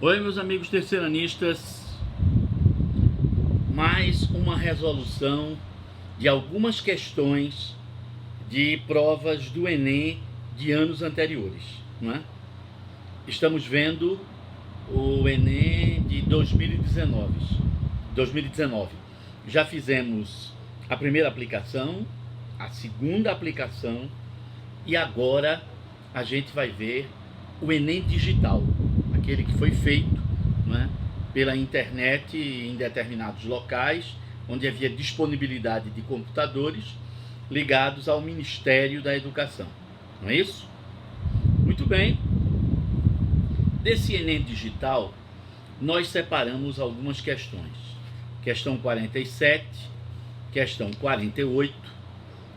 Oi, meus amigos terceiranistas. Mais uma resolução de algumas questões de provas do Enem de anos anteriores, não é? Estamos vendo o Enem de 2019. Já fizemos a primeira aplicação, a segunda aplicação e agora a gente vai ver o Enem digital, aquele que foi feito, não é, pela internet em determinados locais, onde havia disponibilidade de computadores ligados ao Ministério da Educação. Não é isso? Muito bem. Desse Enem digital, nós separamos algumas questões. Questão 47, questão 48,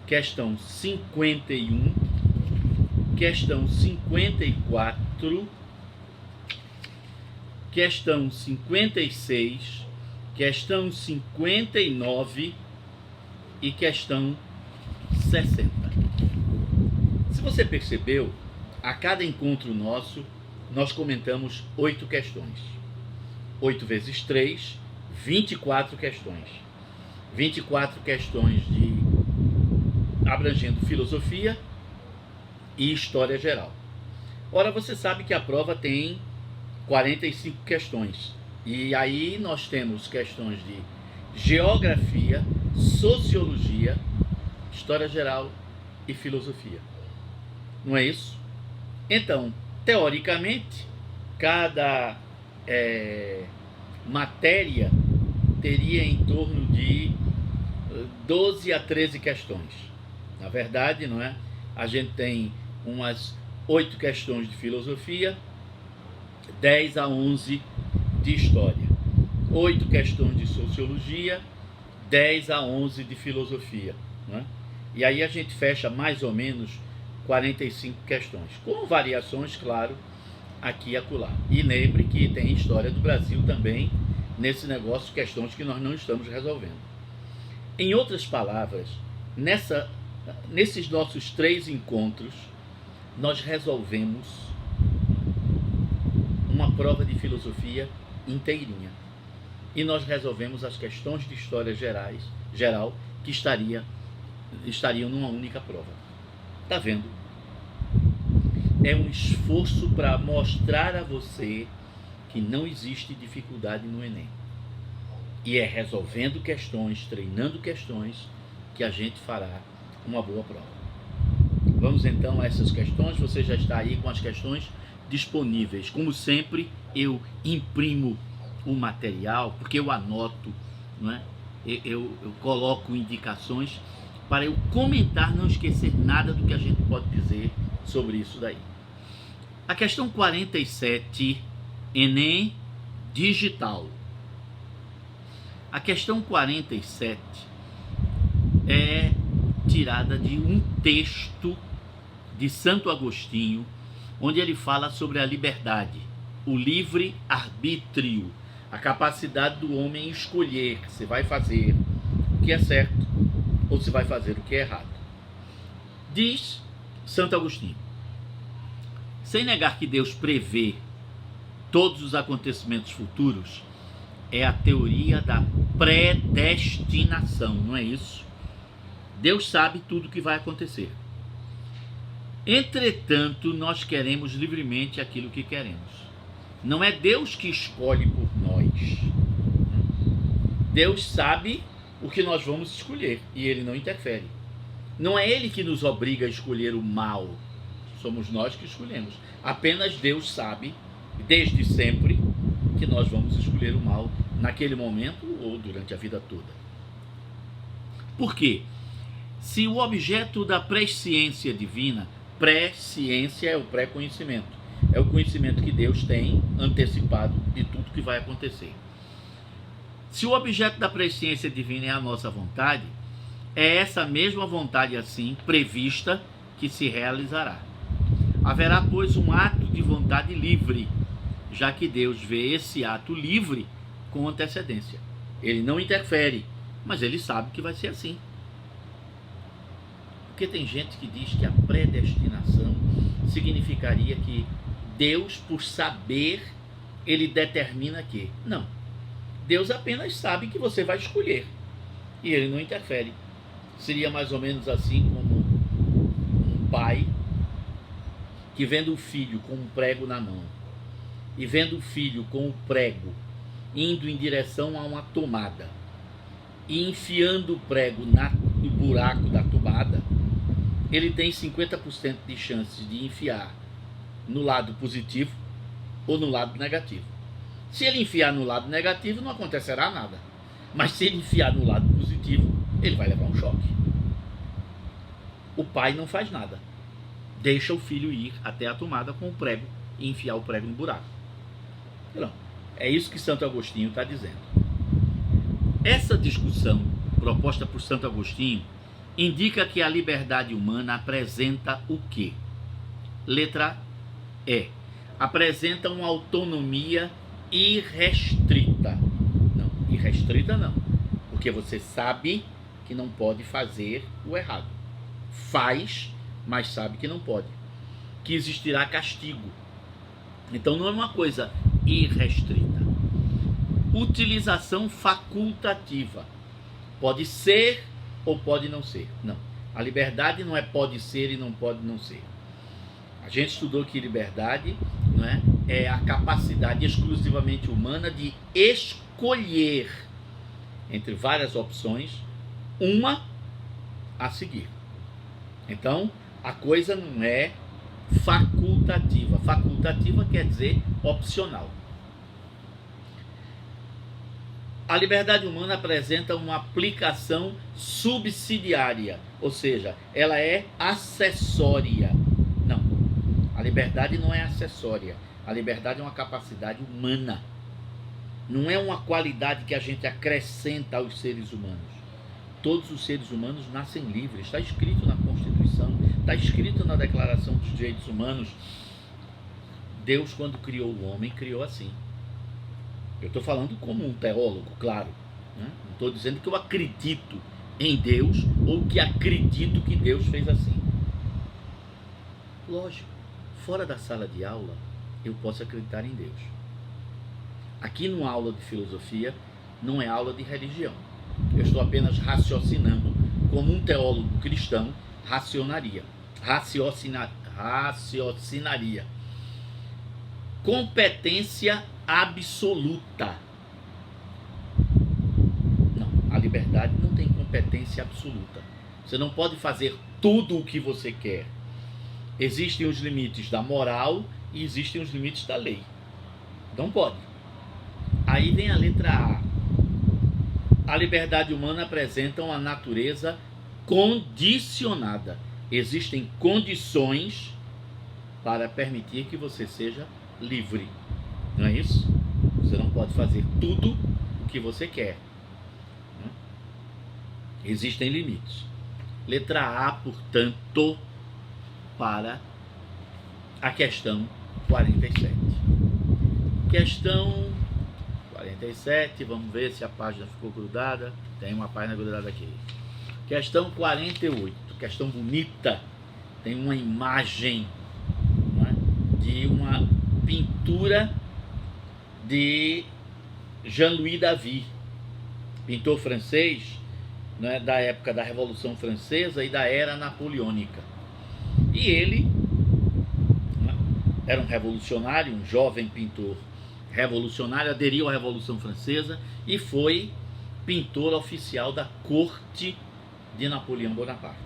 questão 51, questão 54, questão 56, questão 59 e questão 60. Se você percebeu, a cada encontro nosso, nós comentamos 8 questões. 8 vezes 3, 24 questões. 24 questões abrangendo filosofia e história geral. Ora, você sabe que a prova tem 45 questões. E aí nós temos questões de geografia, sociologia, história geral e filosofia. Não é isso? Então, teoricamente, cada matéria teria em torno de 12 a 13 questões. Na verdade, não é? A gente tem umas 8 questões de filosofia, 10 a 11 de história, 8 questões de sociologia, 10 a 11 de filosofia, né? E aí a gente fecha mais ou menos 45 questões, com variações, claro, aqui e acolá. E lembre que tem história do Brasil também nesse negócio, questões que nós não estamos resolvendo. Em outras palavras, nesses nossos 3 encontros, nós resolvemos uma prova de filosofia inteirinha. E nós resolvemos as questões de história geral que estariam numa única prova. Tá vendo? É um esforço para mostrar a você que não existe dificuldade no Enem. E é resolvendo questões, treinando questões, que a gente fará uma boa prova. Vamos então a essas questões. Você já está aí com as questões disponíveis. Como sempre, eu imprimo o material, porque eu anoto, não é? Eu coloco indicações para eu comentar, não esquecer nada do que a gente pode dizer sobre isso daí. A questão 47, Enem digital. A questão 47 é tirada de um texto de Santo Agostinho, onde ele fala sobre a liberdade, o livre arbítrio, a capacidade do homem escolher se vai fazer o que é certo ou se vai fazer o que é errado. Diz Santo Agostinho: sem negar que Deus prevê todos os acontecimentos futuros, é a teoria da predestinação, não é isso? Deus sabe tudo o que vai acontecer. Entretanto, nós queremos livremente aquilo que queremos. Não é Deus que escolhe por nós. Deus sabe o que nós vamos escolher e Ele não interfere. Não é Ele que nos obriga a escolher o mal. Somos nós que escolhemos. Apenas Deus sabe, desde sempre, que nós vamos escolher o mal naquele momento ou durante a vida toda. Por quê? Se o objeto da presciência divina, presciência é o pré-conhecimento, é o conhecimento que Deus tem antecipado de tudo que vai acontecer. Se o objeto da presciência divina é a nossa vontade, é essa mesma vontade assim prevista que se realizará. Haverá, pois, um ato de vontade livre, já que Deus vê esse ato livre com antecedência. Ele não interfere, mas ele sabe que vai ser assim. Porque tem gente que diz que a predestinação significaria que Deus, por saber ele determina que não. Deus apenas sabe que você vai escolher e ele não interfere. Seria mais ou menos assim como um pai que, vendo o filho com um prego na mão e vendo o filho com o prego indo em direção a uma tomada e enfiando o prego no buraco da tomada, ele tem 50% de chances de enfiar no lado positivo ou no lado negativo. Se ele enfiar no lado negativo, não acontecerá nada. Mas se ele enfiar no lado positivo, ele vai levar um choque. O pai não faz nada. Deixa o filho ir até a tomada com o prego e enfiar o prego no buraco. Não. É isso que Santo Agostinho está dizendo. Essa discussão proposta por Santo Agostinho indica que a liberdade humana apresenta o quê? Letra E. Apresenta uma autonomia irrestrita. Não, irrestrita não. Porque você sabe que não pode fazer o errado. Faz, mas sabe que não pode. Que existirá castigo. Então não é uma coisa irrestrita. Utilização facultativa. Pode ser ou pode não ser. Não. A liberdade não é pode ser e não pode não ser. A gente estudou que liberdade, não é a capacidade exclusivamente humana de escolher entre várias opções uma a seguir. Então, a coisa não é facultativa. Facultativa quer dizer opcional. A liberdade humana apresenta uma aplicação subsidiária, ou seja, ela é acessória. Não, a liberdade não é acessória. A liberdade é uma capacidade humana. Não é uma qualidade que a gente acrescenta aos seres humanos. Todos os seres humanos nascem livres. Está escrito na Constituição, está escrito na Declaração dos Direitos Humanos. Deus, quando criou o homem, criou assim. Eu estou falando como um teólogo, claro. Né? Não estou dizendo que eu acredito em Deus ou que acredito que Deus fez assim. Lógico, fora da sala de aula, eu posso acreditar em Deus. Aqui numa aula de filosofia, não é aula de religião. Eu estou apenas raciocinando como um teólogo cristão raciocinaria. Competência absoluta. Não, a liberdade não tem competência absoluta. Você não pode fazer tudo o que você quer. Existem os limites da moral e existem os limites da lei. Não pode. Aí vem a letra A. A liberdade humana apresenta uma natureza condicionada. Existem condições para permitir que você seja livre. Não é isso? Você não pode fazer tudo o que você quer. Existem limites. Letra A, portanto, para a questão 47. Questão 47, vamos ver se a página ficou grudada. Tem uma página grudada aqui. Questão 48, questão bonita. Tem uma imagem, não é, de uma pintura de Jean-Louis David, pintor francês, não é, da época da Revolução Francesa e da era napoleônica. E ele, não é, era um revolucionário, um jovem pintor revolucionário, aderiu à Revolução Francesa e foi pintor oficial da corte de Napoleão Bonaparte.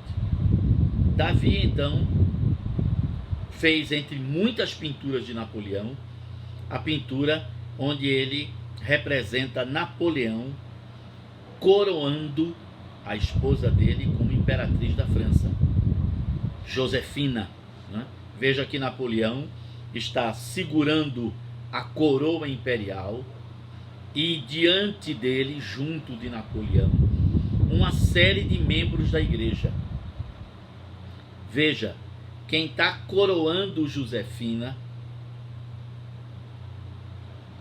Davi, então, fez, entre muitas pinturas de Napoleão, a pintura onde ele representa Napoleão coroando a esposa dele como imperatriz da França, Josefina. Né? Veja que Napoleão está segurando a coroa imperial e diante dele, junto de Napoleão, uma série de membros da igreja. Veja, quem está coroando Josefina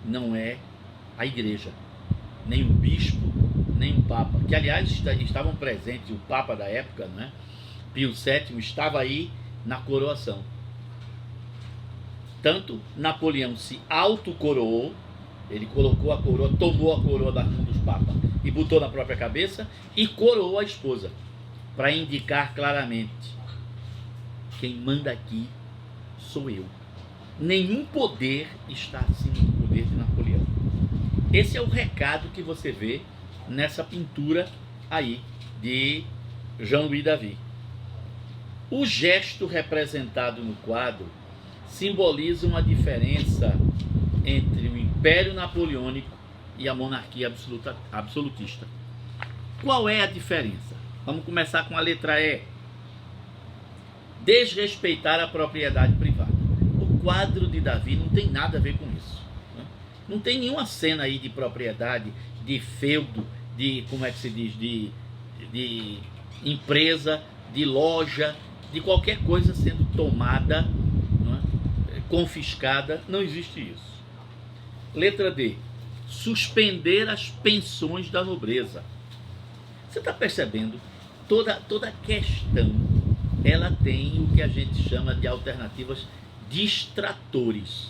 não é a igreja, nem o bispo, nem o papa, que aliás estavam presentes, o papa da época, né? Pio VII, estava aí na coroação. Tanto Napoleão se autocoroou, ele colocou a coroa, tomou a coroa da mão dos papas e botou na própria cabeça e coroou a esposa, para indicar claramente: quem manda aqui sou eu. Nenhum poder está acima do poder de Napoleão. Esse é o recado que você vê nessa pintura aí de Jean-Louis David. O gesto representado no quadro simboliza uma diferença entre o Império Napoleônico e a monarquia absolutista. Qual é a diferença? Vamos começar com a letra E. Desrespeitar a propriedade privada. O quadro de Davi não tem nada a ver com isso. Não tem nenhuma cena aí de propriedade, de feudo, de, como é que se diz, de empresa, de loja, de qualquer coisa sendo tomada, confiscada. Não existe isso. Letra D. Suspender as pensões da nobreza. Você está percebendo? Toda questão, ela tem o que a gente chama de alternativas distratores.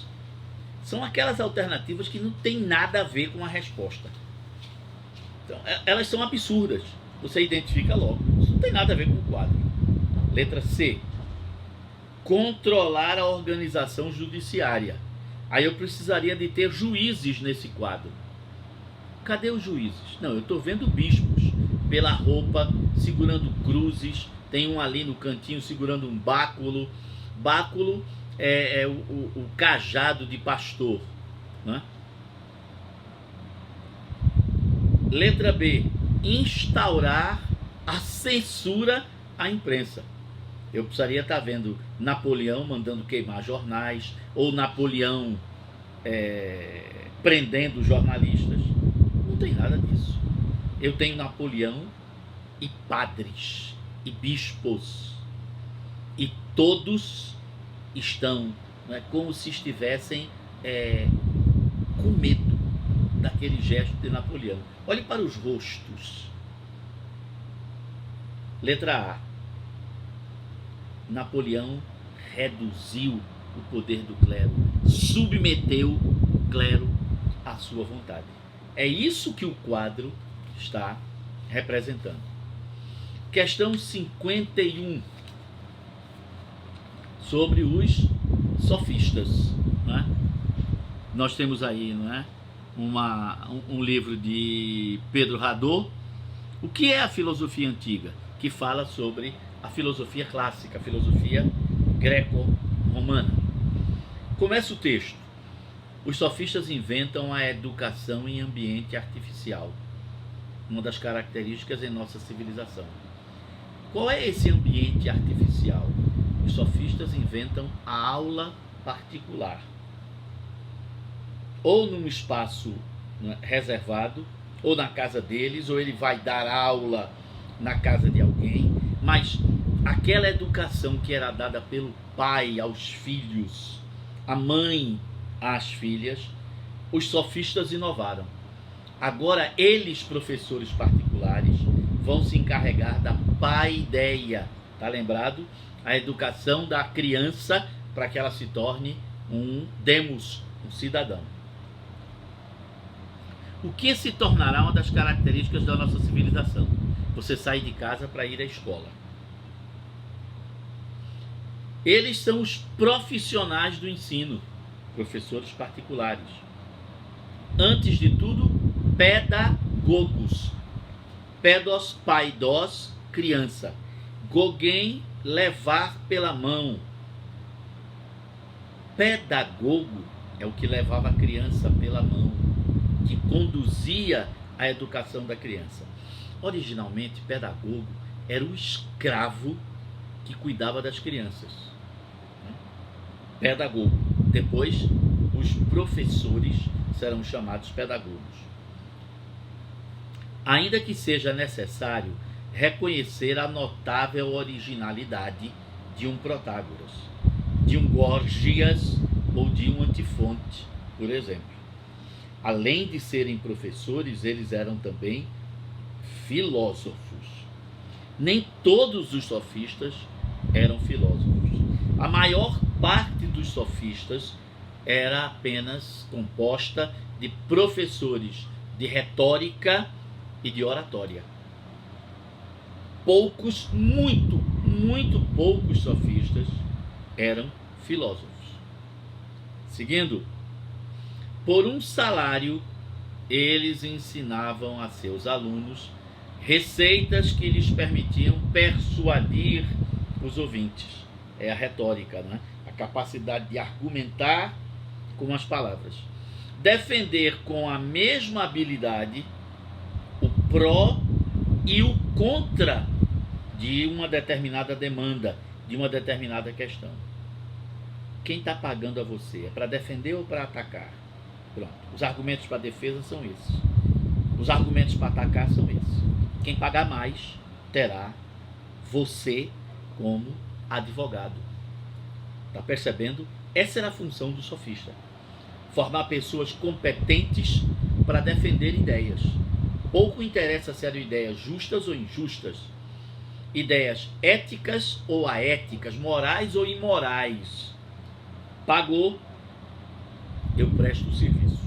São aquelas alternativas que não tem nada a ver com a resposta. Então, elas são absurdas. Você identifica logo. Isso não tem nada a ver com o quadro. Letra C. Controlar a organização judiciária. Aí eu precisaria de ter juízes nesse quadro. Cadê os juízes? Não, eu estou vendo bispos pela roupa, segurando cruzes. Tem um ali no cantinho segurando um báculo. Báculo é o cajado de pastor. Né? Letra B. Instaurar a censura à imprensa. Eu precisaria estar vendo Napoleão mandando queimar jornais, ou Napoleão prendendo jornalistas. Não tem nada disso. Eu tenho Napoleão e padres e bispos, e todos estão, como se estivessem com medo daquele gesto de Napoleão. Olhe para os rostos. Letra A. Napoleão reduziu o poder do clero, submeteu o clero à sua vontade. É isso que o quadro está representando. Questão 51. Sobre os sofistas. Não é? Nós temos aí, não é, um livro de Pedro Hadot. O que é a filosofia antiga? Que fala sobre a filosofia clássica, a filosofia greco-romana. Começa o texto. Os sofistas inventam a educação em ambiente artificial, uma das características em nossa civilização. Qual é esse ambiente artificial? Os sofistas inventam a aula particular, ou num espaço reservado, ou na casa deles, ou ele vai dar aula na casa de alguém, mas aquela educação que era dada pelo pai aos filhos, a mãe às filhas, os sofistas inovaram. Agora eles, professores particulares, vão se encarregar da paideia. Tá lembrado? A educação da criança para que ela se torne um demos, um cidadão. O que se tornará uma das características da nossa civilização? Você sai de casa para ir à escola. Eles são os profissionais do ensino, professores particulares. Antes de tudo, pedagogos. Pedos, paidos, criança. Goguen, levar pela mão. Pedagogo é o que levava a criança pela mão, que conduzia a educação da criança. Originalmente, pedagogo era o escravo que cuidava das crianças. Pedagogo. Depois, os professores serão chamados pedagogos. Ainda que seja necessário reconhecer a notável originalidade de um Protágoras, de um Gorgias ou de um Antifonte, por exemplo. Além de serem professores, eles eram também filósofos. Nem todos os sofistas eram filósofos. A maior parte dos sofistas era apenas composta de professores de retórica e de oratória. Poucos, muito poucos sofistas eram filósofos. Seguindo, por um salário, eles ensinavam a seus alunos receitas que lhes permitiam persuadir os ouvintes. É a retórica, né? A capacidade de argumentar com as palavras. Defender com a mesma habilidade o pró e o contra de uma determinada demanda, de uma determinada questão. Quem está pagando a você? É para defender ou para atacar? Pronto. Os argumentos para defesa são esses. Os argumentos para atacar são esses. Quem pagar mais terá você como advogado. Está percebendo? Essa era a função do sofista. Formar pessoas competentes para defender ideias. Pouco interessa se eram ideias justas ou injustas, ideias éticas ou aéticas, morais ou imorais. Pagou, eu presto o serviço,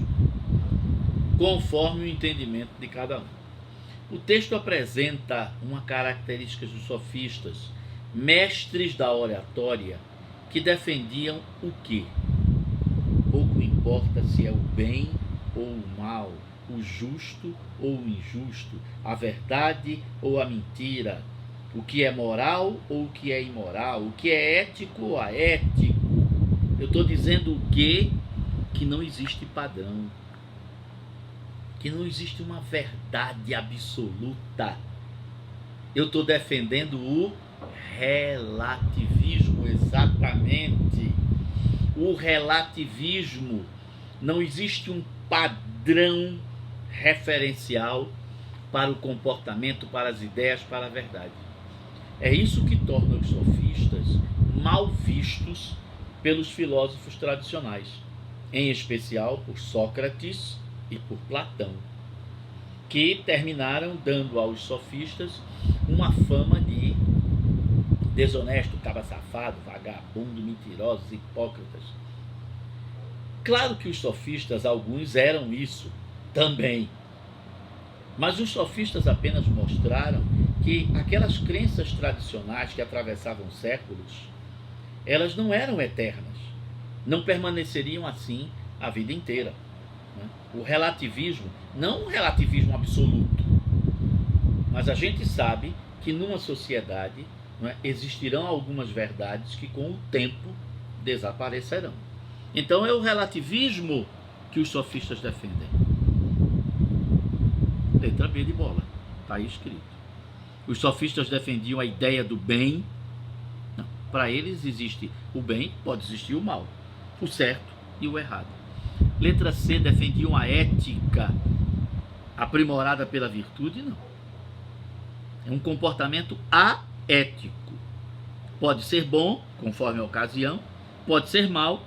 conforme o entendimento de cada um. O texto apresenta uma característica dos sofistas, mestres da oratória, que defendiam o quê? Pouco importa se é o bem ou o mal, o justo ou o injusto, a verdade ou a mentira, o que é moral ou o que é imoral, o que é ético ou aético. Eu estou dizendo o quê? Que não existe padrão, que não existe uma verdade absoluta. Eu estou defendendo o relativismo, exatamente. O relativismo. Não existe um padrão referencial para o comportamento, para as ideias, para a verdade. É isso que torna os sofistas mal vistos pelos filósofos tradicionais, em especial por Sócrates e por Platão, que terminaram dando aos sofistas uma fama de desonesto, cabra safado, vagabundo, mentirosos, hipócritas. Claro que os sofistas, alguns eram isso também, mas os sofistas apenas mostraram que aquelas crenças tradicionais que atravessavam séculos, elas não eram eternas, não permaneceriam assim a vida inteira. O relativismo, não um relativismo absoluto, mas a gente sabe que numa sociedade, existirão algumas verdades que com o tempo desaparecerão. Então é o relativismo que os sofistas defendem. Letra B de bola, está aí escrito. Os sofistas defendiam a ideia do bem. Para eles existe o bem, pode existir o mal, o certo e o errado. Letra C, defendiam a ética aprimorada pela virtude, não. É um comportamento aético. Pode ser bom, conforme a ocasião, pode ser mal,